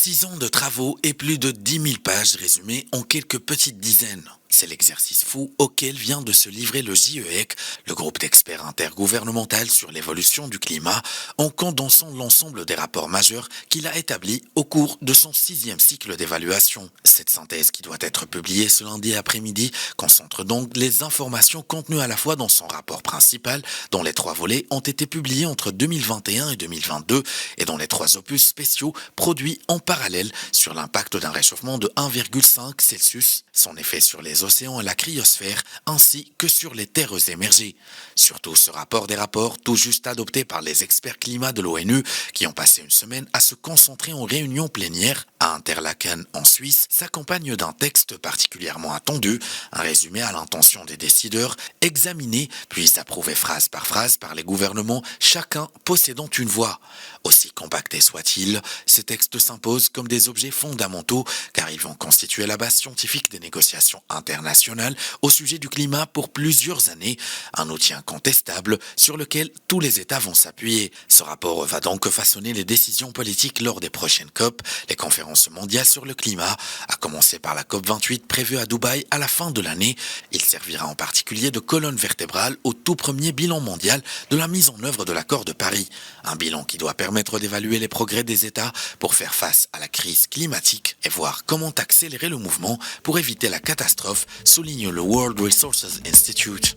6 ans de travaux et plus de 10 000 pages résumées en quelques petites dizaines. C'est l'exercice fou auquel vient de se livrer le GIEC, le groupe d'experts intergouvernemental sur l'évolution du climat, en condensant l'ensemble des rapports majeurs qu'il a établis au cours de son 6e cycle d'évaluation. Cette synthèse qui doit être publiée ce lundi après-midi concentre donc les informations contenues à la fois dans son rapport principal, dont les 3 volets ont été publiés entre 2021 et 2022, et dont les 3 opus spéciaux produits en parallèle sur l'impact d'un réchauffement de 1,5 Celsius, son effet sur les océans et la cryosphère, ainsi que sur les terres émergées. Surtout ce rapport des rapports, tout juste adopté par les experts climat de l'ONU, qui ont passé une semaine à se concentrer en réunion plénière à Interlaken en Suisse, s'accompagne d'un texte particulièrement attendu, un résumé à l'intention des décideurs, examiné puis approuvé phrase par les gouvernements, chacun possédant une voix. Aussi compacté soit-il, ces textes s'imposent comme des objets fondamentaux car ils vont constituer la base scientifique des négociations internationales au sujet du climat pour plusieurs années, un outil incontestable sur lequel tous les États vont s'appuyer. Ce rapport va donc façonner les décisions politiques lors des prochaines COP, les conférences mondiales sur le climat, à commencer par la COP 28 prévue à Dubaï à la fin de l'année. Il servira en particulier de colonne vertébrale au tout premier bilan mondial de la mise en œuvre de l'accord de Paris. Un bilan qui doit permettre d'évaluer les progrès des États pour faire face à la crise climatique et voir comment accélérer le mouvement pour éviter la catastrophe, souligne le World Resources Institute.